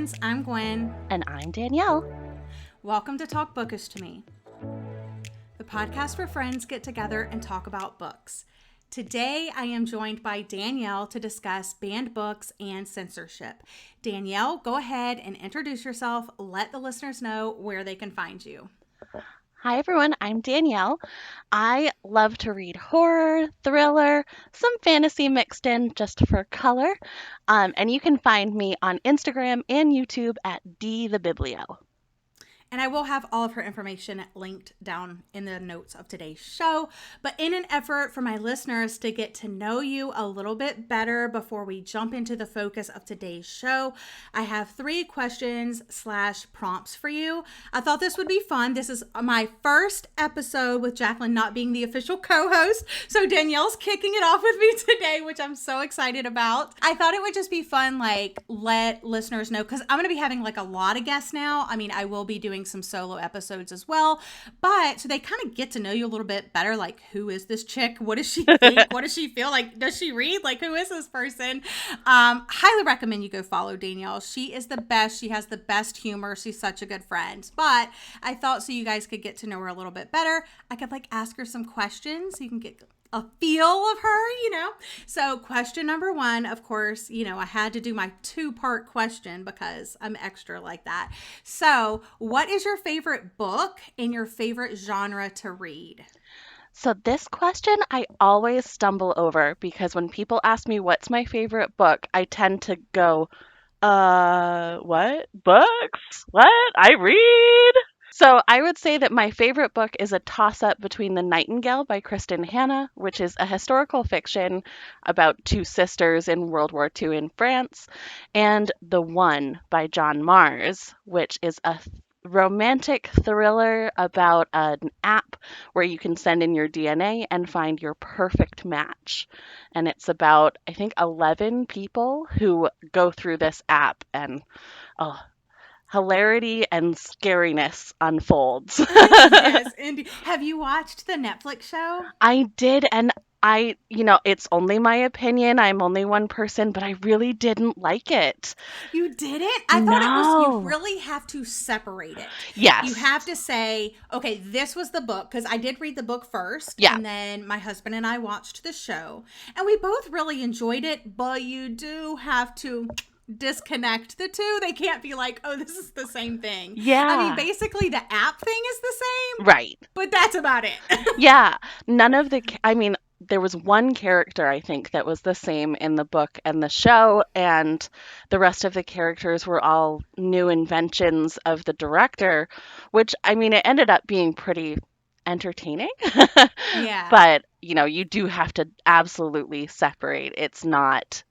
friends. I'm Gwen. And I'm Danielle. Welcome to Talk Bookish to Me, the podcast where friends get together and talk about books. Today, I am joined by Danielle to discuss banned books and censorship. Danielle, go ahead and introduce yourself. Let the listeners know where they can find you. Hi, everyone. I'm Danielle. I love to read horror, thriller, some fantasy mixed in just for color. And you can find me on Instagram and YouTube at DTheBiblio. And I will have all of her information linked down in the notes of today's show. But in an effort for my listeners to get to know you a little bit better before we jump into the focus of today's show, I have 3 questions/prompts for you. I thought this would be fun. This is my first episode with Jacqueline not being the official co-host. So Danielle's kicking it off with me today, which I'm so excited about. I thought it would just be fun, let listeners know, because I'm going to be having a lot of guests now. I mean, I will be doing some solo episodes as well, but so they kind of get to know you a little bit better, who is this chick, what does she think, what does she feel like, does she read, who is this person? Highly recommend you go follow Danielle. She is the best. She has the best humor. She's such a good friend. But I thought so you guys could get to know her a little bit better, I could ask her some questions so you can get a feel of her, So question number 1, of course, I had to do my 2-part question because I'm extra like that. So what is your favorite book and your favorite genre to read? So this question I always stumble over because when people ask me what's my favorite book, I tend to go, what? Books? What? I read? So I would say that my favorite book is a toss-up between The Nightingale by Kristen Hanna, which is a historical fiction about 2 sisters in World War II in France, and The One by John Marrs, which is a romantic thriller about an app where you can send in your DNA and find your perfect match. And it's about, I think, 11 people who go through this app and, hilarity and scariness unfolds. Yes, indeed. Have you watched the Netflix show? I did, and it's only my opinion. I'm only one person, but I really didn't like it. You didn't? I thought it was, you really have to separate it. Yes. You have to say, okay, this was the book, because I did read the book first, Yeah. And then my husband and I watched the show, and we both really enjoyed it, but you do have to disconnect the two. They can't be oh, this is the same thing. Yeah. I mean, basically the app thing is the same. Right. But that's about it. Yeah. There was one character, I think, that was the same in the book and the show, and the rest of the characters were all new inventions of the director, which, it ended up being pretty entertaining. Yeah. But, you do have to absolutely separate. It's not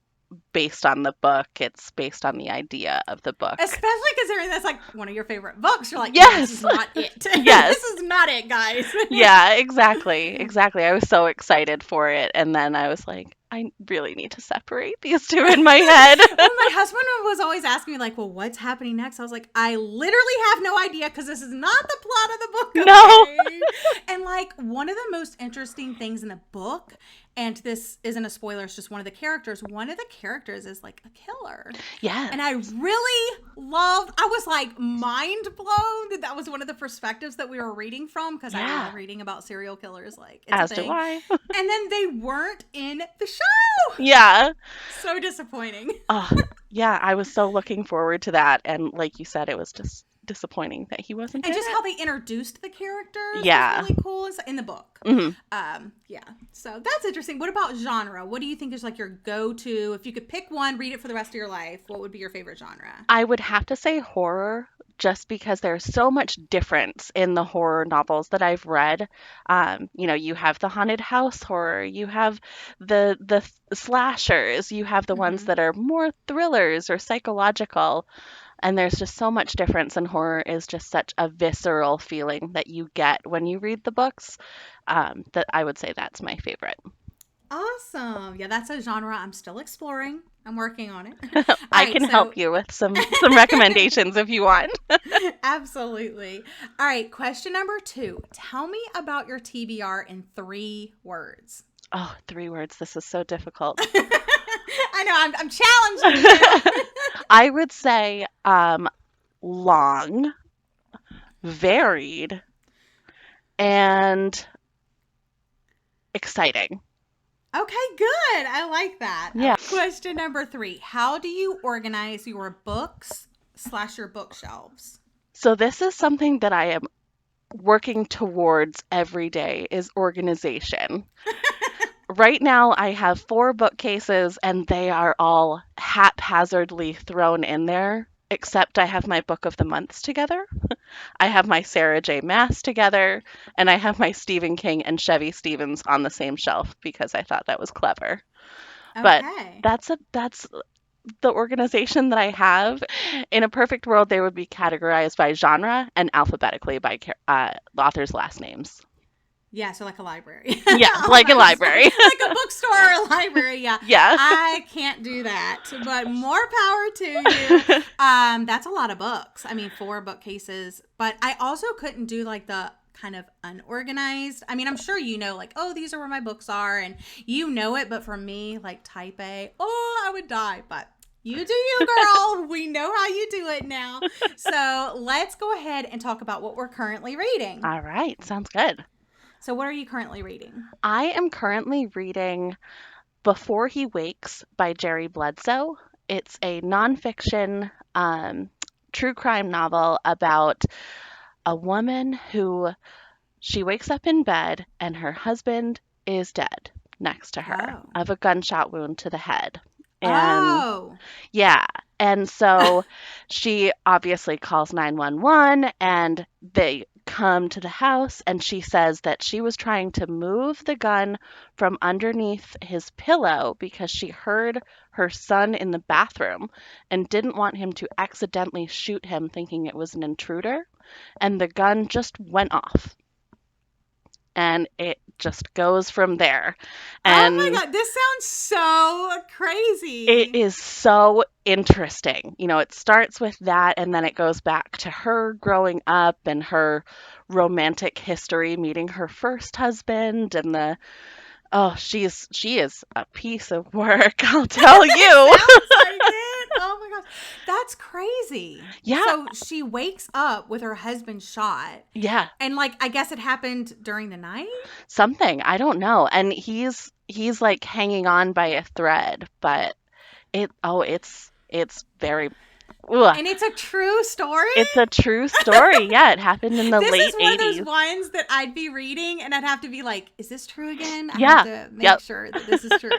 based on the book, it's based on the idea of the book. Especially considering that's one of your favorite books. You're yes, no, this is not it. Yes. This is not it, guys. Yeah, exactly. I was so excited for it, and then I was like, I really need to separate these two in my head. Well, my husband was always asking me well, what's happening next? I was like, I literally have no idea because this is not the plot of the book. Okay? No. And one of the most interesting things in the book, and this isn't a spoiler, it's just one of the characters is a killer. Yeah. And I really loved, I was mind blown that was one of the perspectives that we were reading from, because I love reading about serial killers. It's as a thing. do I. And then they weren't in the show. Yeah. So disappointing. Yeah, I was so looking forward to that, and like you said, it was just disappointing that he wasn't and in just it. how they introduced the characters was really cool in the book. Mm-hmm. Yeah, so that's interesting. What about genre? What do you think is your go-to? If you could pick one, read it for the rest of your life, what would be your favorite genre? I would have to say horror, just because there's so much difference in the horror novels that I've read. You have the haunted house horror, you have the slashers, you have the ones that are more thrillers or psychological. And there's just so much difference, and horror is just such a visceral feeling that you get when you read the books, that I would say that's my favorite. Awesome. Yeah, that's a genre I'm still exploring. I'm working on it. I can help you with some recommendations if you want. Absolutely. All right, question number 2. Tell me about your TBR in 3 words. Oh, 3 words. This is so difficult. I know, I'm challenging you. I would say long, varied, and exciting. Okay, good. I like that. Yeah. Question number 3. How do you organize your books / your bookshelves? So this is something that I am working towards every day is organization. Right now, I have 4 bookcases and they are all haphazardly thrown in there, except I have my book of the months together. I have my Sarah J. Maas together, and I have my Stephen King and Chevy Stevens on the same shelf because I thought that was clever. But Okay. that's the organization that I have. In a perfect world, they would be categorized by genre and alphabetically by the author's last names. Yeah, so like a library. Yeah, like a library. Like a bookstore or a library, yeah. Yeah. I can't do that, but more power to you. That's a lot of books. I mean, 4 bookcases, but I also couldn't do like the kind of unorganized. I mean, I'm sure you know, like, oh, these are where my books are, and you know it, but for me, like type A, oh, I would die, but you do you, girl. We know how you do it now. So let's go ahead and talk about what we're currently reading. All right, sounds good. So what are you currently reading? I am currently reading Before He Wakes by Jerry Bledsoe. It's a nonfiction true crime novel about a woman who she wakes up in bed and her husband is dead next to her Oh. of a gunshot wound to the head. And Oh. yeah, and so she obviously calls 911 and they come to the house and she says that she was trying to move the gun from underneath his pillow because she heard her son in the bathroom and didn't want him to accidentally shoot him thinking it was an intruder, and the gun just went off. And it just goes from there. Oh my And God, this sounds so crazy. it is so interesting. You know, it starts with that and then it goes back to her growing up and her romantic history, meeting her first husband and she is a piece of work, I'll tell you. Sounds like it. Oh my gosh. That's crazy. Yeah. So she wakes up with her husband shot. Yeah. And like, I guess it happened during the night? Something, I don't know. And he's like hanging on by a thread, but it's very ugh. And it's a true story? It's a true story. Yeah, it happened in the This late is one of 80s. those ones that I'd be reading and I'd have to be like, is this true again? I Yeah. have to make Yep. sure that this is true.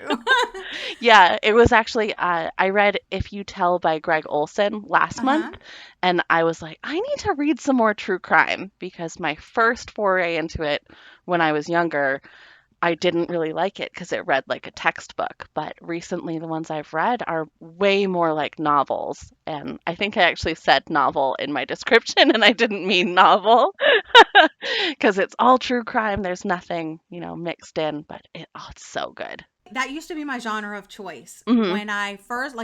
Yeah, it was actually I read If You Tell by Greg Olson last month, and I was like, I need to read some more true crime because my first foray into it when I was younger, I didn't really like it because it read like a textbook. But recently, the ones I've read are way more like novels. And I think I actually said novel in my description, and I didn't mean novel because it's all true crime. There's nothing, mixed in, but it's so good. That used to be my genre of choice. Mhm. When I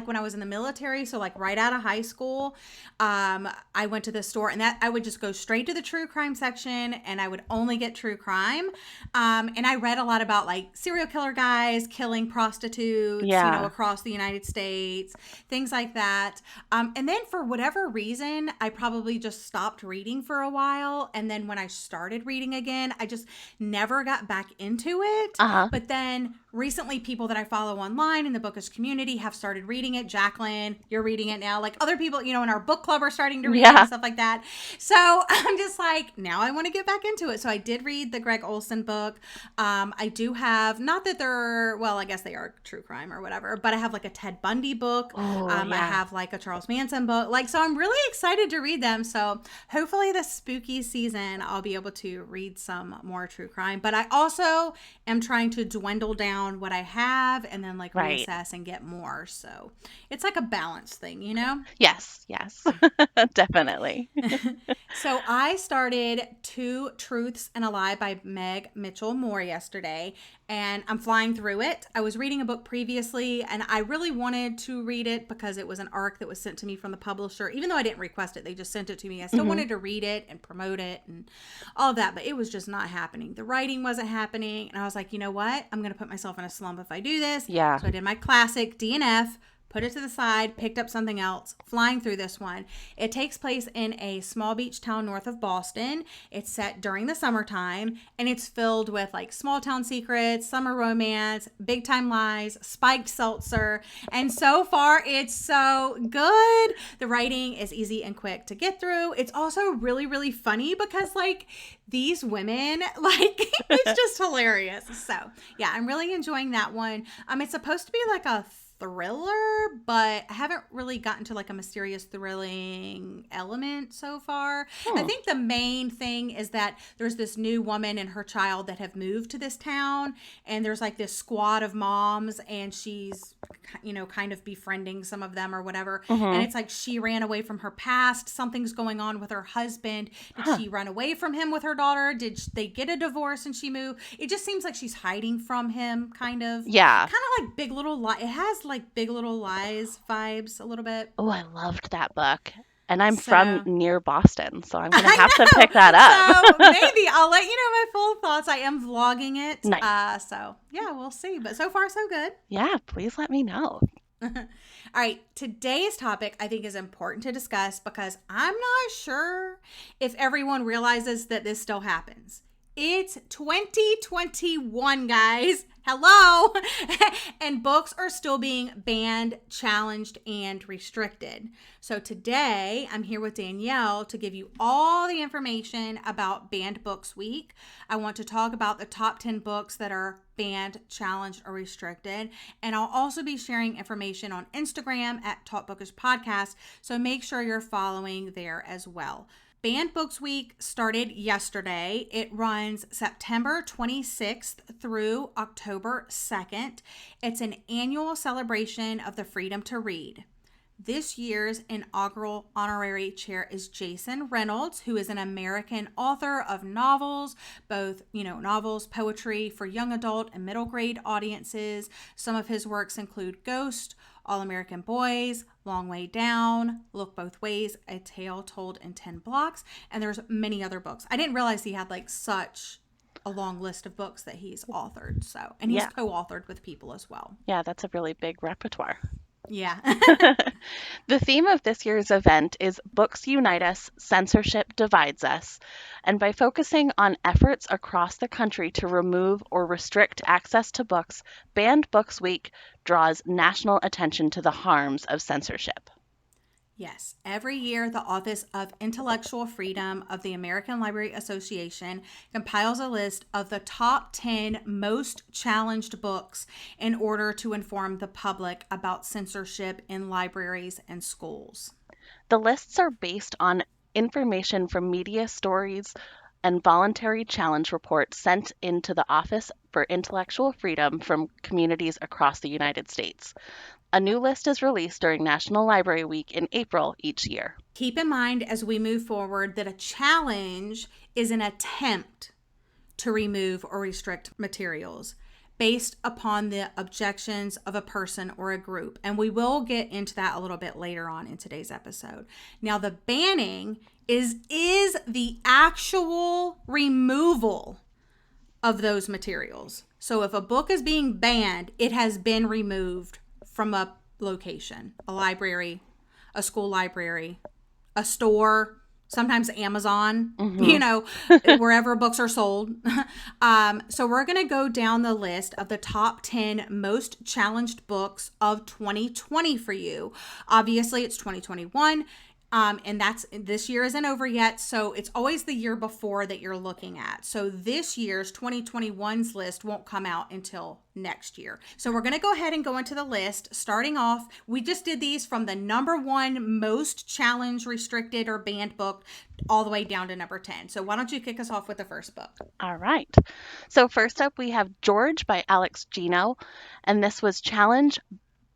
when I was in the military, so like right out of high school, I went to the store and that I would just go straight to the true crime section and I would only get true crime. And I read a lot about like serial killer guys killing prostitutes, Yeah. across the United States, things like that. And then for whatever reason, I probably just stopped reading for a while. And then when I started reading again, I just never got back into it. Uh-huh. But then recently, people that I follow online in the Bookish community have started reading it. Jacqueline, you're reading it now. Like other people, in our book club are starting to read it and stuff like that. So I'm just like, now I want to get back into it. So I did read the Greg Olson book. I do have, not that they're, well, I guess they are true crime or whatever, but I have like a Ted Bundy book. I have like a Charles Manson book. Like, so I'm really excited to read them. So hopefully this spooky season, I'll be able to read some more true crime. But I also am trying to dwindle down what I have and then like reassess and get more. So it's like a balance thing, Yes, definitely. So I started Two Truths and a Lie by Meg Mitchell Moore yesterday, and I'm flying through it. I was reading a book previously, and I really wanted to read it because it was an ARC that was sent to me from the publisher. Even though I didn't request it, they just sent it to me. I still wanted to read it and promote it and all of that, but it was just not happening. The writing wasn't happening, and I was like, you know what? I'm going to put myself in a slump if I do this. Yeah. So I did my classic DNF, put it to the side, picked up something else, flying through this one. It takes place in a small beach town north of Boston. It's set during the summertime, and it's filled with like small town secrets, summer romance, big time lies, spiked seltzer, and so far it's so good. The writing is easy and quick to get through. It's also really, really funny because like these women, like it's just hilarious. So yeah, I'm really enjoying that one. It's supposed to be like a thriller, but I haven't really gotten to like a mysterious, thrilling element so far. I think the main thing is that there's this new woman and her child that have moved to this town, and there's like this squad of moms, and she's, you know, kind of befriending some of them or whatever. And it's like she ran away from her past. Something's going on with her husband. Did she run away from him with her daughter? Did they get a divorce and she moved? It just seems like she's hiding from him, kind of. Yeah. Kind of like Big Little Lies. It has like Big Little Lies vibes a little bit. Oh, I loved that book. And I'm So- from near Boston, so I'm going to I have to know. pick that up. So maybe I'll let you know my full thoughts. I am vlogging it. Nice. So yeah, we'll see. But so far, so good. Yeah, please let me know. All right, today's topic I think is important to discuss because I'm not sure if everyone realizes that this still happens. It's 2021, guys. Hello. And books are still being banned, challenged, and restricted. So today I'm here with Danielle to give you all the information about Banned Books Week. I want to talk about the top 10 books that are banned, challenged, or restricted. And I'll also be sharing information on Instagram at Talk Bookish Podcast. So make sure you're following there as well. Banned Books Week started yesterday. It runs September 26th through October 2nd. It's an annual celebration of the freedom to read. This year's inaugural honorary chair is Jason Reynolds, who is an American author of novels, both, novels, poetry for young adult and middle grade audiences. Some of his works include Ghost, All-American Boys, Long Way Down, Look Both Ways, A Tale Told in 10 Blocks, and there's many other books. I didn't realize he had like such a long list of books that he's authored. So, and he's co-authored with people as well. Yeah, that's a really big repertoire. Yeah. The theme of this year's event is Books Unite Us, Censorship Divides Us. And by focusing on efforts across the country to remove or restrict access to books, Banned Books Week draws national attention to the harms of censorship. Yes, every year the Office of Intellectual Freedom of the American Library Association compiles a list of the top 10 most challenged books in order to inform the public about censorship in libraries and schools. The lists are based on information from media stories and voluntary challenge reports sent into the Office for Intellectual Freedom from communities across the United States. A new list is released during National Library Week in April each year. Keep in mind as we move forward that a challenge is an attempt to remove or restrict materials based upon the objections of a person or a group. And we will get into that a little bit later on in today's episode. Now, the banning is the actual removal of those materials. So if a book is being banned, it has been removed from a location, a library, a school library, a store, sometimes Amazon, wherever books are sold. So we're going to go down the list of the top 10 most challenged books of 2020 for you. Obviously, it's 2021. And this year isn't over yet. So it's always the year before that you're looking at. So this year's 2021's list won't come out until next year. So we're going to go ahead and go into the list. Starting off, we just did these from the number 1 most challenged, restricted, or banned book all the way down to number 10. So why don't you kick us off with the first book? All right. So first up, we have George by Alex Gino. And this was challenged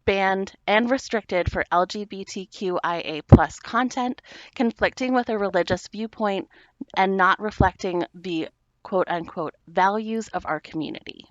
banned and restricted for LGBTQIA plus content, conflicting with a religious viewpoint, and not reflecting the quote unquote values of our community.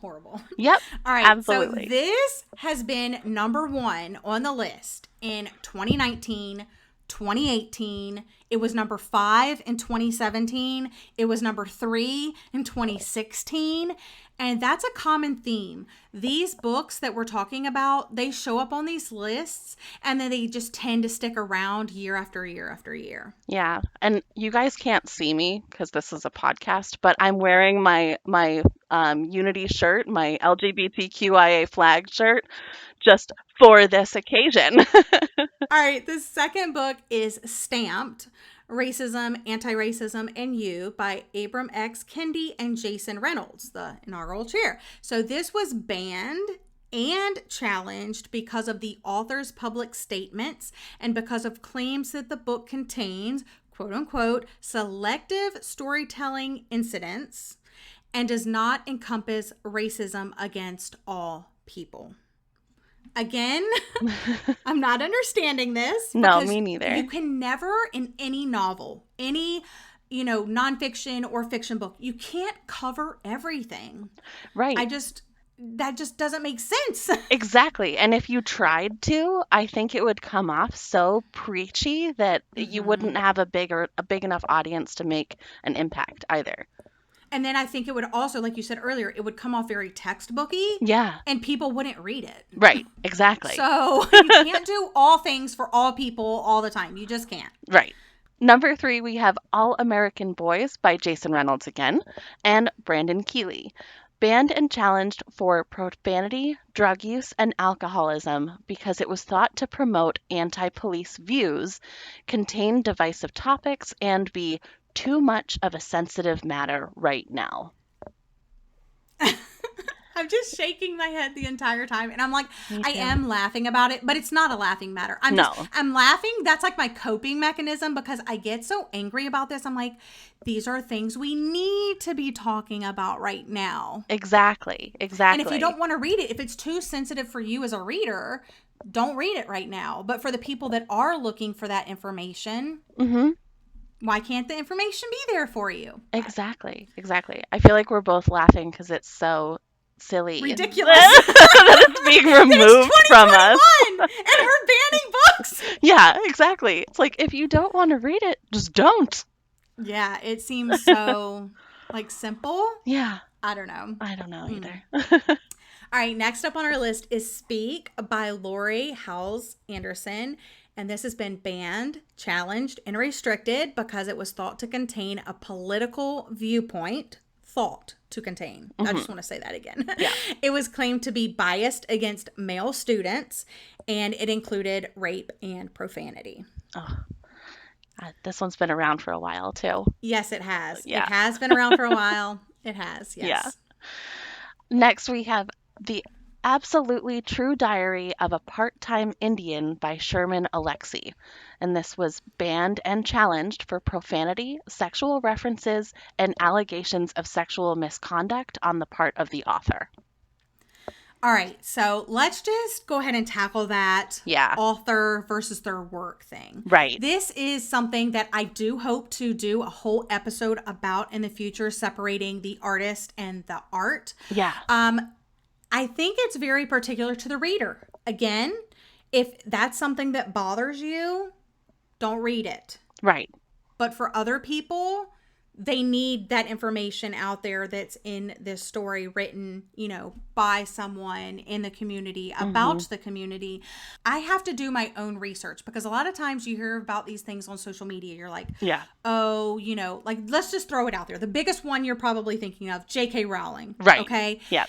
Horrible. Yep. All right. Absolutely. So this has been number 1 on the list in 2019, 2018. It was number 5 in 2017. It was number 3 in 2016. And that's a common theme. These books that we're talking about, they show up on these lists and then they just tend to stick around year after year after year. Yeah. And you guys can't see me because this is a podcast, but I'm wearing my Unity shirt, my LGBTQIA flag shirt, just for this occasion. All right, the second book is Stamped: Racism, Anti-Racism, and You by Abram X. Kendi and Jason Reynolds, the inaugural chair. So this was banned and challenged because of the author's public statements and because of claims that the book contains, quote unquote, selective storytelling incidents and does not encompass racism against all people. Again, I'm not understanding this. No, me neither. You can never, in any novel, any, nonfiction or fiction book, you can't cover everything. Right. That just doesn't make sense. Exactly. And if you tried to, I think it would come off so preachy that you wouldn't have a big enough audience to make an impact either. And then I think it would also, like you said earlier, it would come off very textbooky. Yeah. And people wouldn't read it. Right. Exactly. So you can't do all things for all people all the time. You just can't. Right. Number 3, we have All American Boys by Jason Reynolds again and Brandon Keeley. Banned and challenged for profanity, drug use, and alcoholism because it was thought to promote anti-police views, contain divisive topics, and be too much of a sensitive matter right now. I'm just shaking my head the entire time. And I'm like, I am laughing about it, but it's not a laughing matter. I'm laughing. That's like my coping mechanism because I get so angry about this. I'm like, these are things we need to be talking about right now. Exactly. And if you don't want to read it, if it's too sensitive for you as a reader, don't read it right now. But for the people that are looking for that information, why can't the information be there for you? Exactly. I feel like we're both laughing because it's so silly. Ridiculous. That it's being removed from us. And we're banning books. Yeah, exactly. It's like, if you don't want to read it, just don't. Yeah, it seems so, simple. Yeah. I don't know either. All right, next up on our list is Speak by Lori Howes Anderson. And this has been banned, challenged, and restricted because it was thought to contain a political viewpoint. Thought to contain. I just want to say that again. Yeah. It was claimed to be biased against male students, and it included rape and profanity. Oh, this one's been around for a while, too. Yes, it has. Yeah. It has been around for a while. It has, yes. Yeah. Next, we have The Absolutely True Diary of a Part-Time Indian by Sherman Alexie. And this was banned and challenged for profanity, sexual references, and allegations of sexual misconduct on the part of the author. All right, so let's just go ahead and tackle that author versus their work thing. Right. This is something that I do hope to do a whole episode about in the future, separating the artist and the art. Yeah. I think it's very particular to the reader. Again, if that's something that bothers you, don't read it. Right. But for other people, they need that information out there that's in this story written, by someone in the community, about the community. I have to do my own research because a lot of times you hear about these things on social media. You're like, oh, let's just throw it out there. The biggest one you're probably thinking of, J.K. Rowling. Right. Okay. Yeah.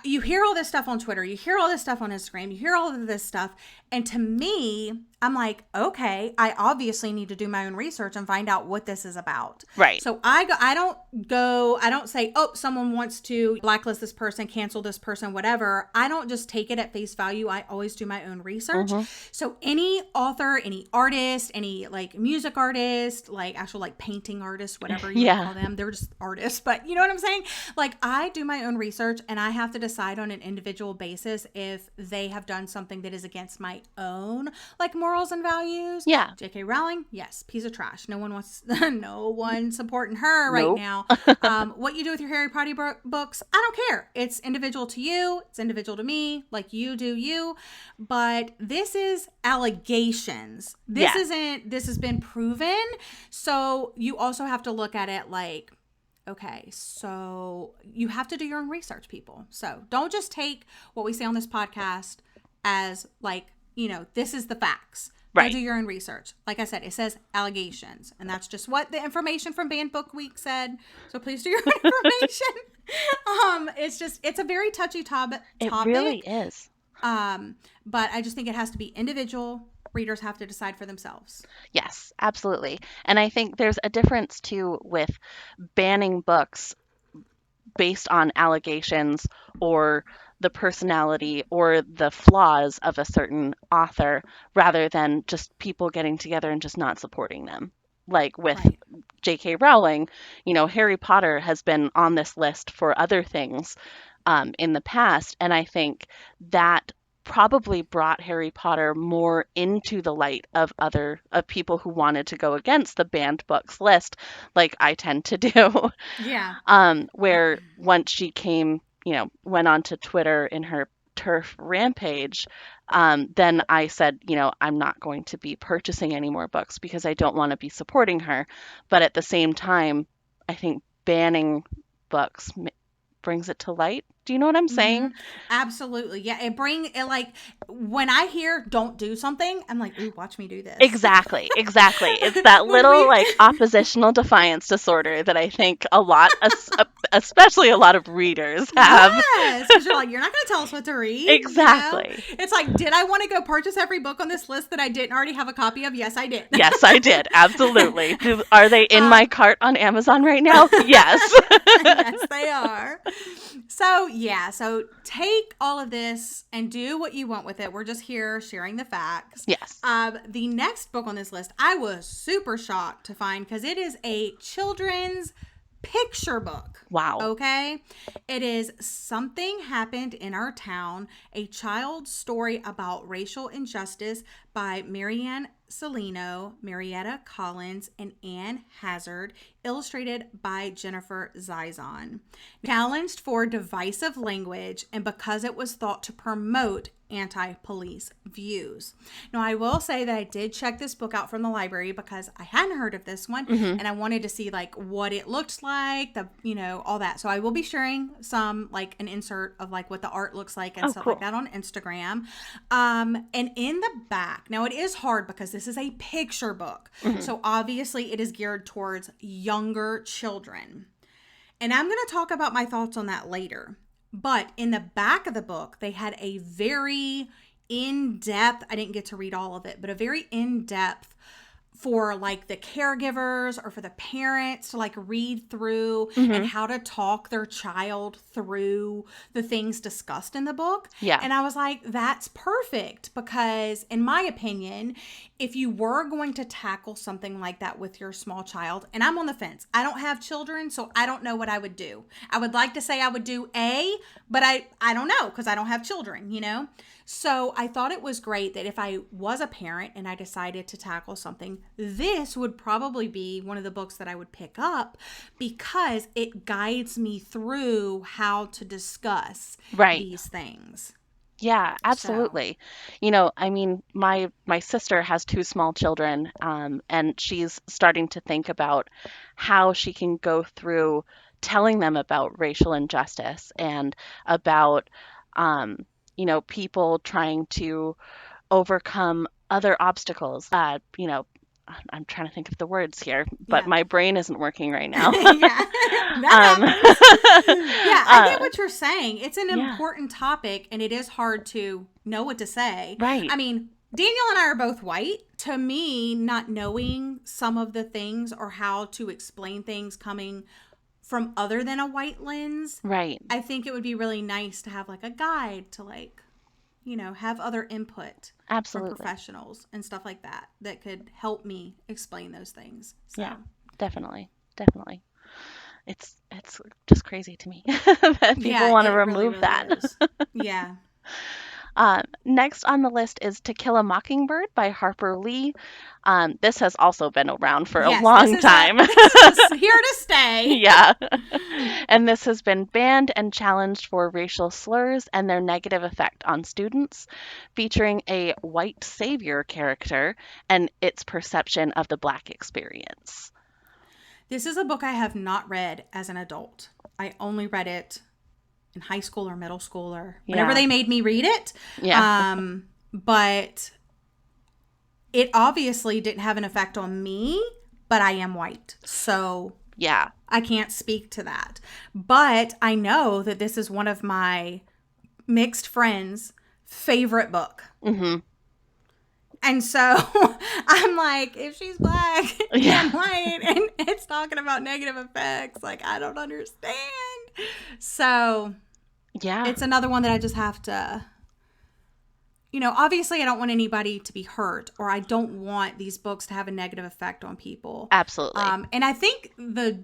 You hear all this stuff on Twitter. You hear all this stuff on Instagram. You hear all of this stuff. And to me, I'm like, okay, I obviously need to do my own research and find out what this is about. Right. So I don't say, oh, someone wants to blacklist this person, cancel this person, whatever. I don't just take it at face value. I always do my own research. So any author, any artist, any like music artist, like actual like painting artist, whatever you would call them, they're just artists, but you know what I'm saying? Like I do my own research and I have to decide on an individual basis if they have done something that is against my own like morals and values. Yeah. J.K. Rowling, yes, piece of trash. No one wants, no one supporting her right Nope. now. What you do with your Harry Potter books, I don't care. It's individual to you. It's individual to me. Like you do you. But this is allegations. This isn't. This has been proven. So you also have to look at it like, okay, so you have to do your own research, people. So don't just take what we say on this podcast as like, you know, this is the facts. Right. Do your own research. Like I said, it says allegations, and that's just what the information from Banned Book Week said. So please do your own information. It's a very touchy topic. It really is. But I just think it has to be individual. Readers have to decide for themselves. Yes, absolutely. And I think there's a difference too with banning books based on allegations or the personality or the flaws of a certain author rather than just people getting together and just not supporting them. Like with J.K. Rowling, you know, Harry Potter has been on this list for other things in the past. And I think that probably brought Harry Potter more into the light of people who wanted to go against the banned books list, like I tend to do. Yeah. Where once she went onto Twitter in her turf rampage, then I said, you know, I'm not going to be purchasing any more books because I don't want to be supporting her. But at the same time, I think banning books brings it to light. Do you know what I'm saying? Absolutely. Yeah. It like when I hear don't do something, I'm like, ooh, watch me do this. Exactly. It's that little like oppositional defiance disorder that I think a lot, especially a lot of readers have. Yes. Because you're like, you're not going to tell us what to read. Exactly. You know? It's like, did I want to go purchase every book on this list that I didn't already have a copy of? Yes, I did. Yes, I did. Absolutely. Are they in my cart on Amazon right now? Yes. Yes, they are. So, yeah. So take all of this and do what you want with it. We're just here sharing the facts. Yes. The next book on this list, I was super shocked to find because it is a children's picture book. Wow. Okay. It is Something Happened in Our Town, a child's story about racial injustice by Marianne Celino, Marietta Collins, and Anne Hazard, illustrated by Jennifer Zizon. Challenged for divisive language and because it was thought to promote anti-police views. Now, I will say that I did check this book out from the library because I hadn't heard of this one and I wanted to see like what it looked like, all that. So I will be sharing like an insert of like what the art looks like and stuff like that on Instagram. And in the back, now it is hard because this is a picture book. So obviously it is geared towards younger children. And I'm going to talk about my thoughts on that later. But in the back of the book, they had a very in-depth, I didn't get to read all of it, but a very in-depth for like the caregivers or for the parents to like read through and how to talk their child through the things discussed in the book. Yeah. And I was like, that's perfect because in my opinion, if you were going to tackle something like that with your small child, and I'm on the fence, I don't have children, so I don't know what I would do. I would like to say I would do A, but I don't know because I don't have children, you know? So I thought it was great that if I was a parent and I decided to tackle something, this would probably be one of the books that I would pick up because it guides me through how to discuss these things. Yeah, absolutely. So. You know, I mean, my sister has 2 small children, and she's starting to think about how she can go through telling them about racial injustice and about, people trying to overcome other obstacles. I'm trying to think of the words here, but my brain isn't working right now. Yeah, I get what you're saying. It's an important topic, and it is hard to know what to say. Right. I mean, Daniel and I are both white. To me, not knowing some of the things or how to explain things coming from other than a white lens, Right. I think it would be really nice to have like a guide to have other input from Absolutely. professionals and stuff like that that could help me explain those things. Yeah, So, definitely. Definitely. It's just crazy to me that people yeah, want to it really, remove really that. is. Yeah. Next on the list is To Kill a Mockingbird by Harper Lee. This has also been around for a Yes, this long is a time. this is here to stay. Yeah. And this has been banned and challenged for racial slurs and their negative effect on students, featuring a white savior character and its perception of the Black experience. This is a book I have not read as an adult. I only read it in high school or middle school or whenever Yeah. they made me read it. Yeah. But it obviously didn't have an effect on me, but I am white. So Yeah. I can't speak to that. But I know that this is one of my mixed friends' favorite book. Mhm. And so I'm like, if she's black Yeah. and white and it's talking about negative effects, like, I don't understand. So Yeah. it's another one that I just have to, obviously I don't want anybody to be hurt, or I don't want these books to have a negative effect on people. Absolutely. And I think the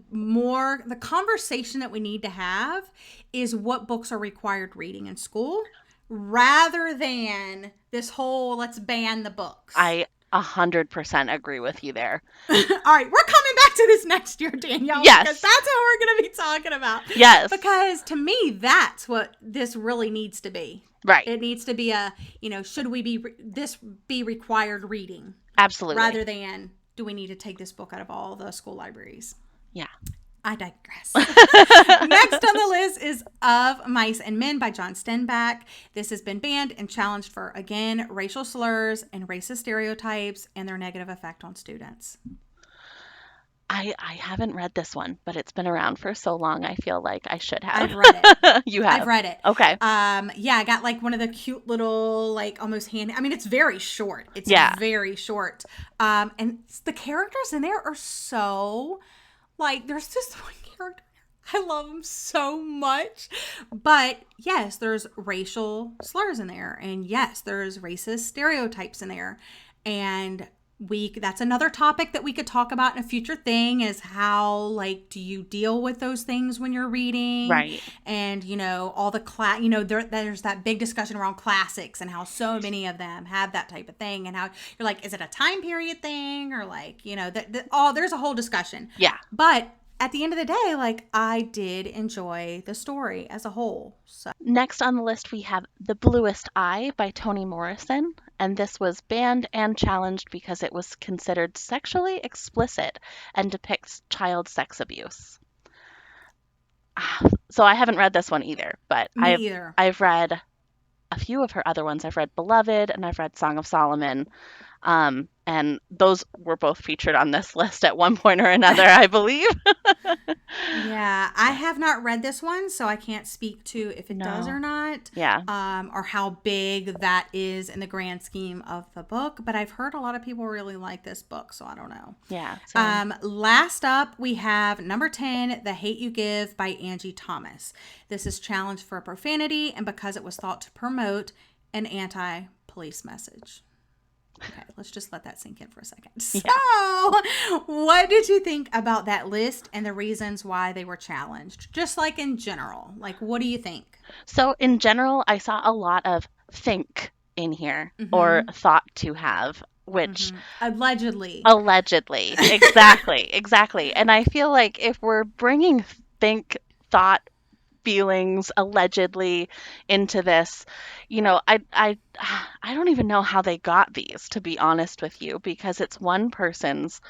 conversation that we need to have is what books are required reading in school, rather than this whole let's ban the books. I 100% agree with you there. All right, we're coming back to this next year, Danielle, Yes. because that's what we're going to be talking about. Yes. Because to me, that's what this really needs to be. Right. It needs to be should we be this be required reading? Absolutely. Rather than, do we need to take this book out of all the school libraries? Yeah. I digress. Next on the list is Of Mice and Men by John Steinbeck. This has been banned and challenged for, again, racial slurs and racist stereotypes and their negative effect on students. I haven't read this one, but it's been around for so long. I feel like I should have. I've read it. You have. I've read it. Okay. Yeah, I got like one of the cute little, like, almost hand. I mean, it's very short. It's very short. And the characters in there are so, like, there's this one character. I love him so much. But yes, there's racial slurs in there. And yes, there's racist stereotypes in there. And that's another topic that we could talk about in a future thing, is how, like, do you deal with those things when you're reading? Right. And, all the there's that big discussion around classics and how so many of them have that type of thing, and how you're like, is it a time period thing, or like, there's a whole discussion. Yeah. But at the end of the day, like, I did enjoy the story as a whole. So Next on the list, we have The Bluest Eye by Toni Morrison. And this was banned and challenged because it was considered sexually explicit and depicts child sex abuse. So I haven't read this one either, but I've read a few of her other ones. I've read Beloved and I've read Song of Solomon. And those were both featured on this list at one point or another, I believe. Yeah, I have not read this one, so I can't speak to if it does or not. Yeah. Or how big that is in the grand scheme of the book. But I've heard a lot of people really like this book, so I don't know. Yeah. So. Last up, we have number 10, The Hate You Give by Angie Thomas. This is challenged for profanity and because it was thought to promote an anti-police message. Okay, let's just let that sink in for a second. So, what did you think about that list and the reasons why they were challenged? Just like in general, like, what do you think? So in general, I saw a lot of think in here, or thought to have, which allegedly, exactly. And I feel like if we're bringing think, thought, feelings allegedly into this, I don't even know how they got these, to be honest with you, because it's one person's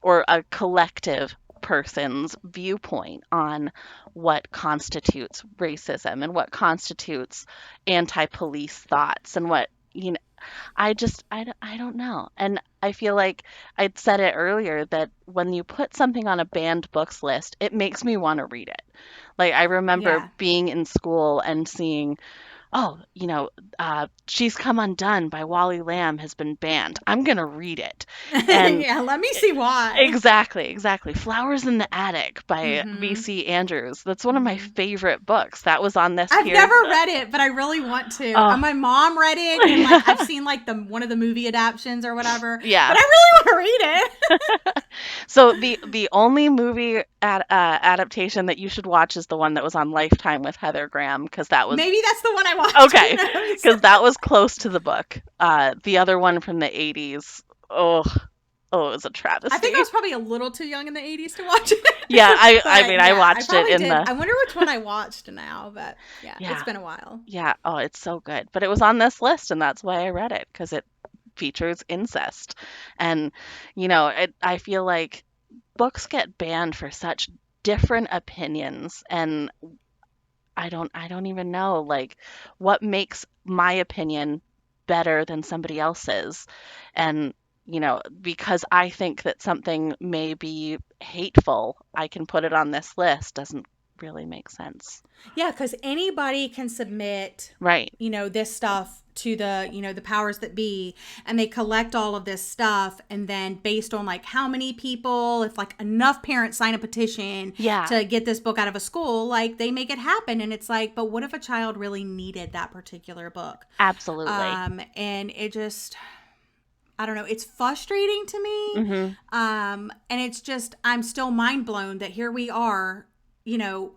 or a collective person's viewpoint on what constitutes racism and what constitutes anti-police thoughts and what, I don't know. And I feel like I'd said it earlier that when you put something on a banned books list, it makes me want to read it. Like, I remember being in school and seeing oh, She's Come Undone by Wally Lamb has been banned. I'm gonna read it. And Yeah, let me see why. exactly, exactly. Flowers in the Attic by Mm-hmm. V.C. Andrews. That's one of my Mm-hmm. favorite books. That was on this I've here. never read it, but I really want to. Oh, My mom read it, and like I've seen like the one of the movie adaptions or whatever, yeah. but I really want to read it. So the only movie adaptation that you should watch is the one that was on Lifetime with Heather Graham, because that was Maybe that's the one I watched. Who okay, knows? because that was close to the book. The other one from the 80s, oh, oh, it was a I think I travesty. was probably a little too young in the 80s to watch it. Yeah, I But mean, I yeah, I watched it probably in did. the I wonder which one I watched now, but yeah, it's yeah, been a while. yeah. Oh, it's so good. But it was on this list, and that's why I read it, because it features incest. And, I feel like books get banned for such different opinions, and I don't even know, like, what makes my opinion better than somebody else's. And, because I think that something may be hateful, I can put it on this list doesn't really make sense. Yeah, because anybody can submit, Right. this stuff to the powers that be, and they collect all of this stuff, and then based on like how many people, if like enough parents sign a petition Yeah, to get this book out of a school, like they make it happen. And it's like, but what if a child really needed that particular book? absolutely. And it just, I don't know, it's frustrating to me. Hmm. And it's just, I'm still mind blown that here we are, you know,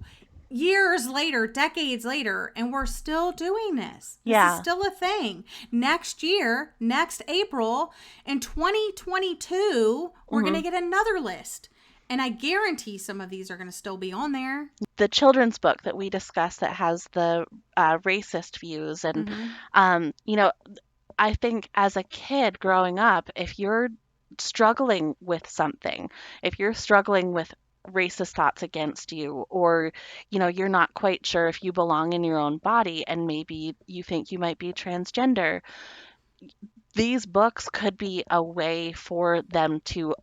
years later, decades later, and we're still doing this. This is Yeah. still a thing. Next year, next April, in 2022, we're going Hmm. to get another list. And I guarantee some of these are going to still be on there. The children's book that we discussed that has the racist views, and Mm-hmm. um, you know, I think as a kid growing up, if you're struggling with something, if you're struggling with racist thoughts against you, or you're not quite sure if you belong in your own body, and maybe you think you might be transgender, these books could be a way for them to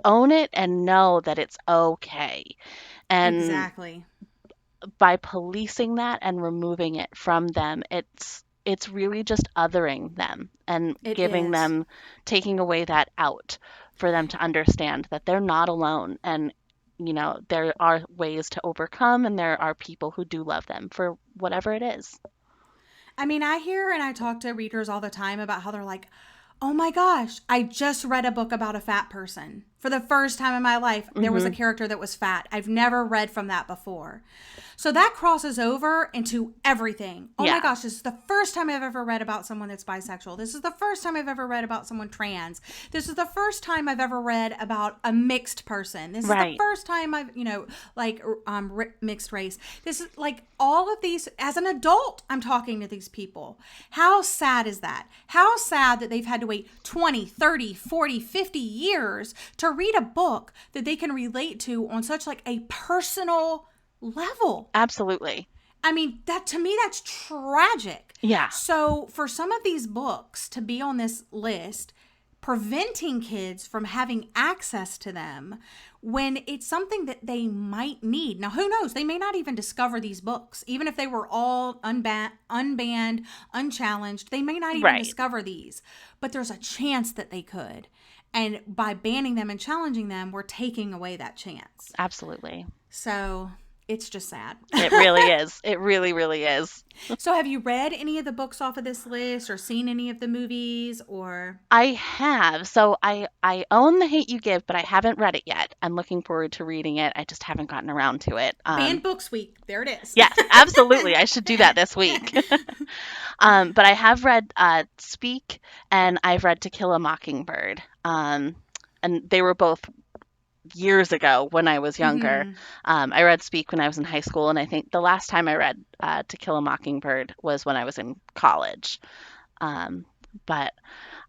own it and know that it's okay. And Exactly. by policing that and removing it from them, it's really just othering them and It giving is. them, taking away that out for them to understand that they're not alone, and there are ways to overcome, and there are people who do love them for whatever it is. I mean, I hear and I talk to readers all the time about how they're like, oh my gosh, I just read a book about a fat person. For the first time in my life, there was a Hmm. character that was fat. I've never read from that before. So that crosses over into everything. Oh my Yeah. gosh, this is the first time I've ever read about someone that's bisexual. This is the first time I've ever read about someone trans. This is the first time I've ever read about a mixed person. This is the Right. first time I've, like mixed race. This is like all of these, as an adult, I'm talking to these people. How sad is that? How sad that they've had to wait 20, 30, 40, 50 years to read a book that they can relate to on such like a personal level. Absolutely. I mean, that to me, that's tragic. Yeah. So for some of these books to be on this list, preventing kids from having access to them when it's something that they might need. Now, who knows? They may not even discover these books. Even if they were all unbanned, unchallenged, they may not even Right. discover these. But there's a chance that they could. And by banning them and challenging them, we're taking away that chance. Absolutely. So it's just sad. It really is. It really, really is. So have you read any of the books off of this list or seen any of the movies or I have. So I own The Hate You Give, but I haven't read it yet. I'm looking forward to reading it. I just haven't gotten around to it. Banned Books Week? There it is. Yes, absolutely. I should do that this week. But I have read Speak, and I've read To Kill a Mockingbird. And they were both years ago when I was younger. Hmm. I read Speak when I was in high school, and I think the last time I read To Kill a Mockingbird was when I was in college. Um, but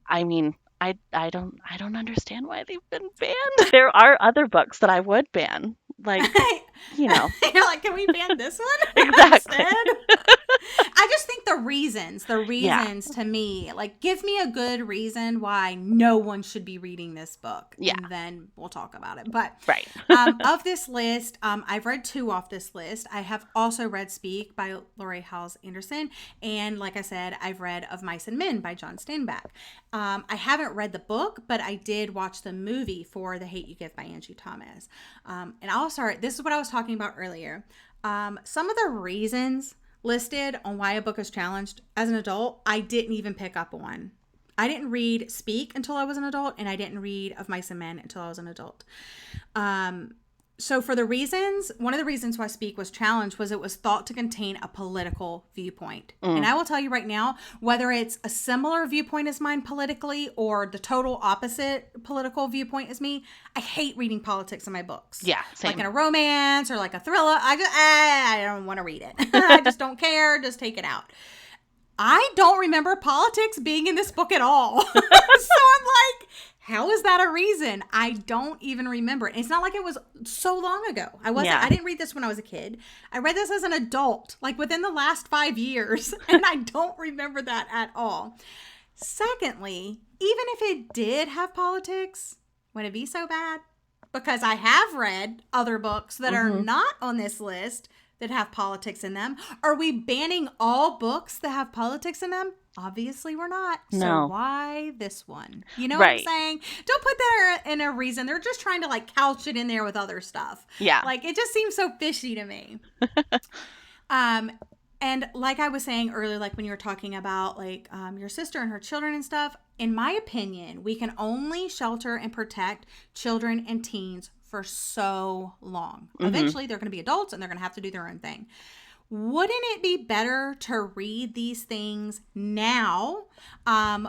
I mean, I don't understand why they've been banned. There are other books that I would ban. Like, you know. You're like, can we ban this one Exactly. instead? I just think the reasons to me, like, give me a good reason why no one should be reading this book. Yeah. And then we'll talk about it. But Right. of this list, I've read 2 off this list. I have also read Speak by Laurie Halse Anderson. And like I said, I've read Of Mice and Men by John Steinbeck. I haven't read the book, but I did watch the movie for The Hate U Give by Angie Thomas. And I'll start, this is what I was talking about earlier. Some of the reasons listed on why a book is challenged as an adult, I didn't even pick up on. I didn't read Speak until I was an adult, and I didn't read Of Mice and Men until I was an adult. So for the reasons, one of the reasons why Speak was challenged was it was thought to contain a political viewpoint. And I will tell you right now, whether it's a similar viewpoint as mine politically or the total opposite political viewpoint as me, I hate reading politics in my books. Yeah, same. Like in a romance or like a thriller, I don't want to read it. I just don't care. Just take it out. I don't remember politics being in this book at all. So I'm like, how is that a reason? I don't even remember it. It's not like it was so long ago. I didn't read this when I was a kid. I read this as an adult, like within the last 5 years, and I don't remember that at all. Secondly, even if it did have politics, would it be so bad? Because I have read other books that are not on this list that have politics in them. Are we banning all books that have politics in them? Obviously we're not. No. So why this one? You know Right. what I'm saying? Don't put that in a reason. They're just trying to like couch it in there with other stuff. Yeah. Like it just seems so fishy to me. And like I was saying earlier, like when you were talking about like your sister and her children and stuff, in my opinion, we can only shelter and protect children and teens for so long. Eventually they're going to be adults and they're going to have to do their own thing. Wouldn't it be better to read these things now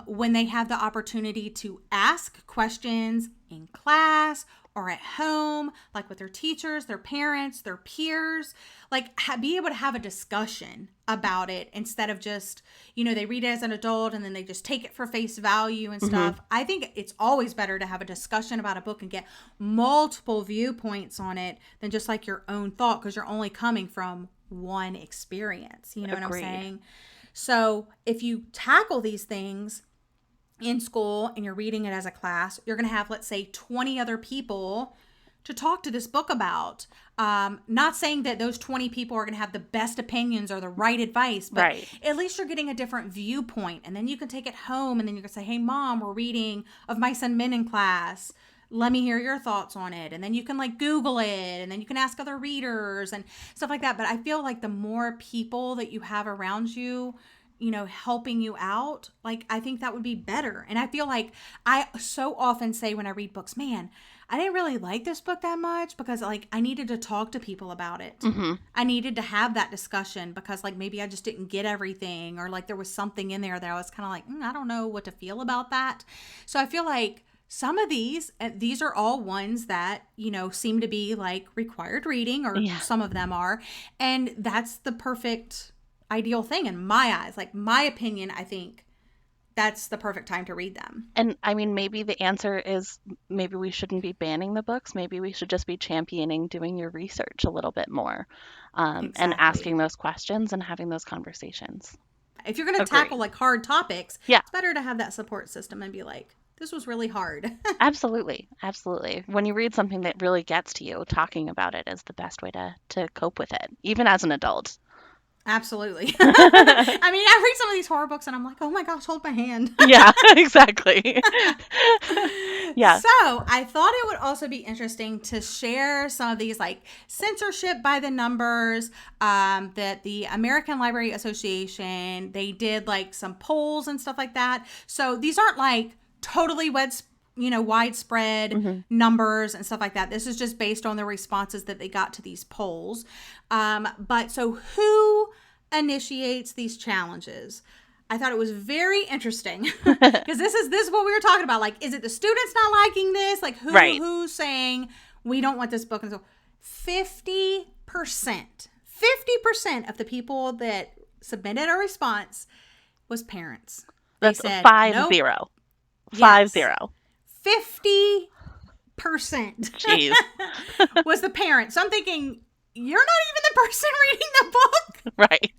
when they have the opportunity to ask questions in class or at home, like with their teachers, their parents, their peers, like be able to have a discussion about it instead of just, they read it as an adult and then they just take it for face value and stuff. I think it's always better to have a discussion about a book and get multiple viewpoints on it than just like your own thought, because you're only coming from one experience. You know Agreed. what I'm saying? So if you tackle these things in school and you're reading it as a class, you're going to have, let's say, 20 other people to talk to this book about. Not saying that those 20 people are going to have the best opinions or the right advice, but Right. at least you're getting a different viewpoint. And then you can take it home and then you can say, hey, Mom, we're reading Of Mice and Men in class. Let me hear your thoughts on it. And then you can like Google it and then you can ask other readers and stuff like that. But I feel like the more people that you have around you, helping you out, like I think that would be better. And I feel like I so often say when I read books, man, I didn't really like this book that much because like I needed to talk to people about it. I needed to have that discussion because like maybe I just didn't get everything, or like there was something in there that I was kind of like, I don't know what to feel about that. So I feel like some of these are all ones that, seem to be like required reading, or some of them are. And that's the perfect ideal thing in my eyes. Like my opinion, I think that's the perfect time to read them. And I mean, maybe the answer is maybe we shouldn't be banning the books. Maybe we should just be championing doing your research a little bit more, and Exactly. asking those questions and having those conversations. If you're going to Agreed. tackle like hard topics, Yeah. it's better to have that support system and be like, this was really hard. Absolutely. Absolutely. When you read something that really gets to you, talking about it is the best way to cope with it, even as an adult. Absolutely. I mean, I read some of these horror books and I'm like, oh my gosh, hold my hand. Yeah, exactly. Yeah. So I thought it would also be interesting to share some of these like censorship by the numbers that the American Library Association, they did like some polls and stuff like that. So these aren't like totally widespread numbers and stuff like that. This is just based on the responses that they got to these polls. But so who initiates these challenges? I thought it was very interesting because this is what we were talking about. Like, is it the students not liking this? Like who's saying we don't want this book? And so 50% of the people that submitted a response was parents. They That's said, 5-0. nope. 5-0. 50% Jeez. was the parent. So I'm thinking you're not even the person reading the book. Right.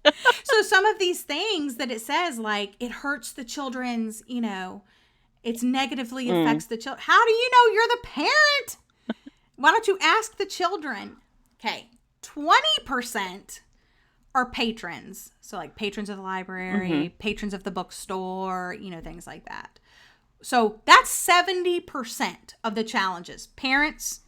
So some of these things that it says, like, it hurts the children's, it's negatively affects the children. How do you know you're the parent? Why don't you ask the children? Okay, 20% are patrons. So like patrons of the library, patrons of the bookstore, things like that. So that's 70% of the challenges. Parents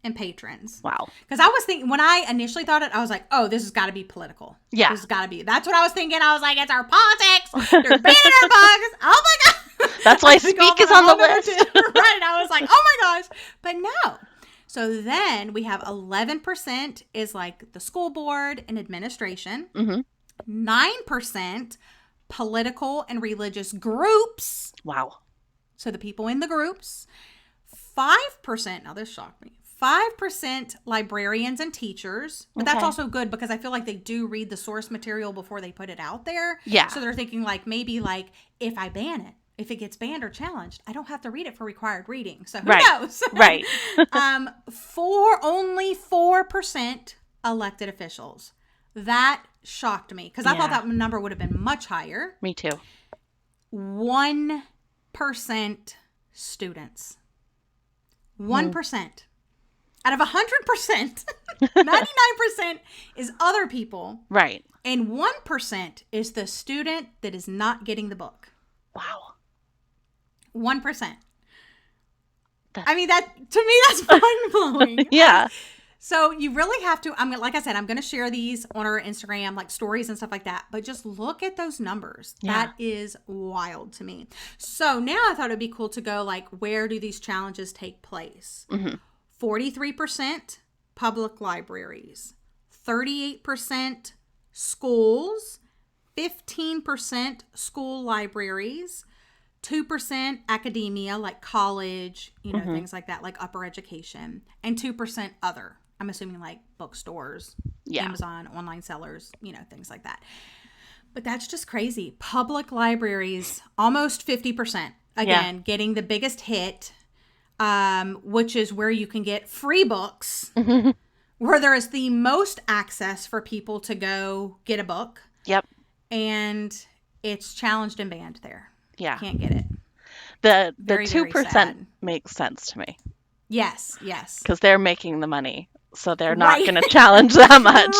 and patrons. Wow. Because I was thinking, when I initially thought it, I was like, oh, this has got to be political. Yeah. This has got to be. That's what I was thinking. I was like, it's our politics. They're banning our books. Oh my God. That's why Speak is on the list. Right. I was like, oh my gosh. But no. So then we have 11% is like the school board and administration. 9% political and religious groups. Wow. So the people in the groups. 5%, now this shocked me, 5% librarians and teachers. But that's also good because I feel like they do read the source material before they put it out there. Yeah. So they're thinking like, maybe like, if I ban it, if it gets banned or challenged, I don't have to read it for required reading. So who knows? Right. Only 4% elected officials. That shocked me because I thought that number would have been much higher. Me too. 1% students. 1%. Out of 100%, 99% is other people. Right. And 1% is the student that is not getting the book. Wow. 1%. I mean, that to me, that's mind-blowing. Yeah. So you really have to, like I said, I'm going to share these on our Instagram, like stories and stuff like that. But just look at those numbers. Yeah. That is wild to me. So now I thought it'd be cool to go like, where do these challenges take place? 43% public libraries, 38% schools, 15% school libraries, 2% academia, like college, things like that, like upper education, and 2% other. I'm assuming like bookstores, Amazon, online sellers, things like that. But that's just crazy. Public libraries, almost 50%, again, getting the biggest hit, which is where you can get free books, where there is the most access for people to go get a book. Yep. And it's challenged and banned there. Yeah. Can't get it. The 2% makes sense to me. Yes. Because they're making the money. So they're not going to challenge that much.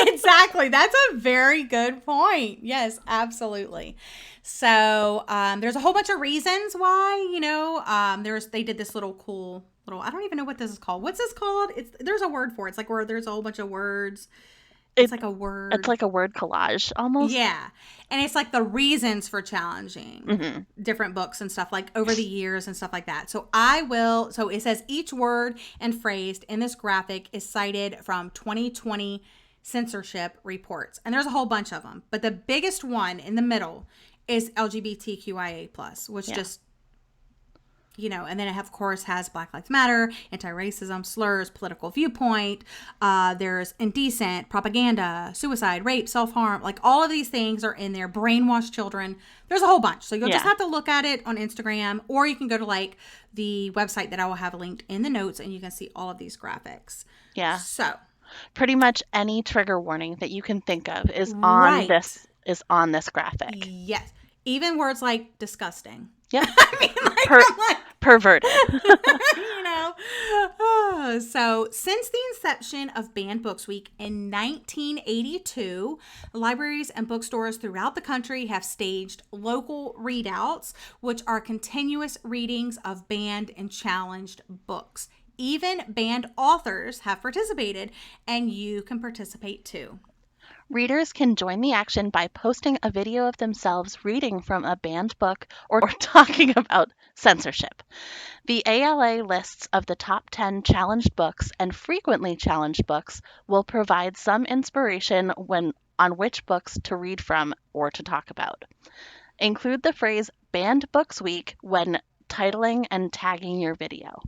Exactly. That's a very good point. Yes, absolutely. So there's a whole bunch of reasons why, they did this little, I don't even know what this is called. What's this called? There's a word for it. It's like where there's a whole bunch of words. It's like a word. It's like a word collage almost. Yeah. And it's like the reasons for challenging different books and stuff like over the years and stuff like that. So so it says each word and phrase in this graphic is cited from 2020 censorship reports. And there's a whole bunch of them. But the biggest one in the middle is LGBTQIA+, which just, and then it, of course, has Black Lives Matter, anti-racism, slurs, political viewpoint. There's indecent, propaganda, suicide, rape, self-harm. Like all of these things are in there. Brainwash children. There's a whole bunch. So you'll just have to look at it on Instagram, or you can go to like the website that I will have linked in the notes, and you can see all of these graphics. Yeah. So pretty much any trigger warning that you can think of is on this graphic. Yes. Even words like disgusting. Yeah. I mean, perverted. So since the inception of Banned Books Week in 1982, libraries and bookstores throughout the country have staged local readouts, which are continuous readings of banned and challenged books. Even banned authors have participated, and you can participate too. Readers can join the action by posting a video of themselves reading from a banned book or talking about censorship. The ALA lists of the top 10 challenged books and frequently challenged books will provide some inspiration on which books to read from or to talk about. Include the phrase Banned Books Week when titling and tagging your video.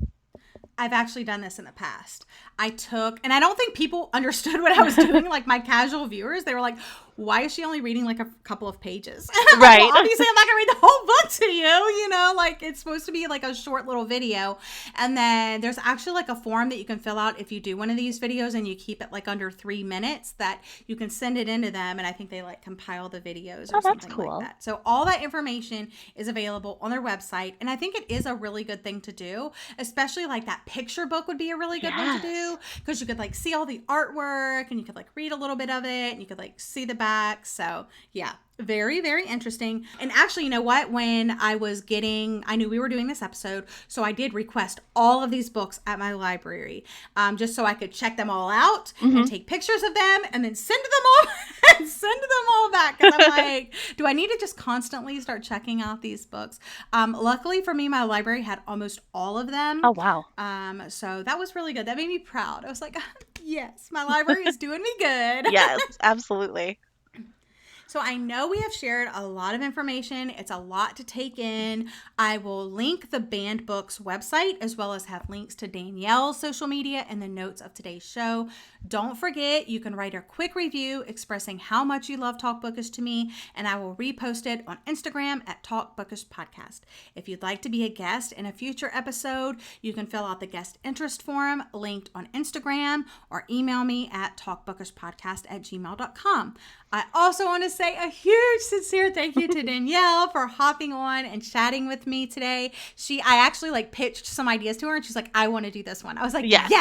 I've actually done this in the past. And I don't think people understood what I was doing, like my casual viewers. They were like, why is she only reading like a couple of pages? Right. Well, obviously I'm not gonna read the whole book to you, like it's supposed to be like a short little video. And then there's actually like a form that you can fill out if you do one of these videos and you keep it like under 3 minutes, that you can send it into them, and I think they like compile the videos or something cool. like that. So all that information is available on their website, and I think it is a really good thing to do, especially like that picture book would be a really good one to do, because you could like see all the artwork and you could like read a little bit of it and you could like see the back. So yeah, very, very interesting. And actually, you know what? When I knew we were doing this episode, so I did request all of these books at my library, just so I could check them all out and take pictures of them and then send them all back. Because I'm like, do I need to just constantly start checking out these books? Luckily for me, my library had almost all of them. Oh, wow. So that was really good. That made me proud. I was like, yes, my library is doing me good. Yes, absolutely. So I know we have shared a lot of information. It's a lot to take in. I will link the Banned Books website, as well as have links to Danielle's social media in the notes of today's show. Don't forget, you can write a quick review expressing how much you love Talk Bookish to me, and I will repost it on Instagram at Talk Bookish Podcast. If you'd like to be a guest in a future episode, you can fill out the guest interest form linked on Instagram, or email me at talkbookishpodcast@gmail.com. I also want to say a huge, sincere thank you to Danielle for hopping on and chatting with me today. I actually like pitched some ideas to her, and she's like, I want to do this one. I was like, yes.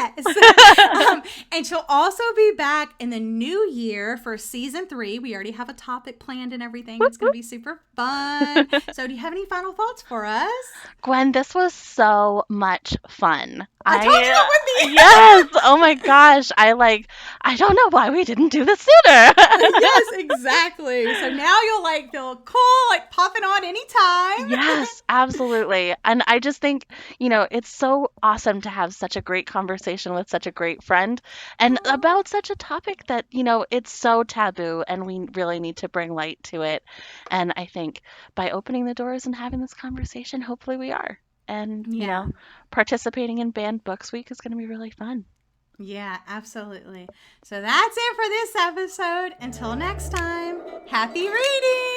And she'll also be back in the new year for season 3. We already have a topic planned and everything. It's going to be super fun. So do you have any final thoughts for us? Gwen, this was so much fun. I told you it would be. Yes. Oh my gosh. I don't know why we didn't do this sooner. Yes, exactly. So now you'll like feel cool, like popping on anytime. Yes, absolutely. And I just think, it's so awesome to have such a great conversation with such a great friend, and about such a topic that, it's so taboo, and we really need to bring light to it. And I think by opening the doors and having this conversation, hopefully we are. And, participating in Banned Books Week is going to be really fun. Yeah, absolutely. So that's it for this episode. Until next time, happy reading!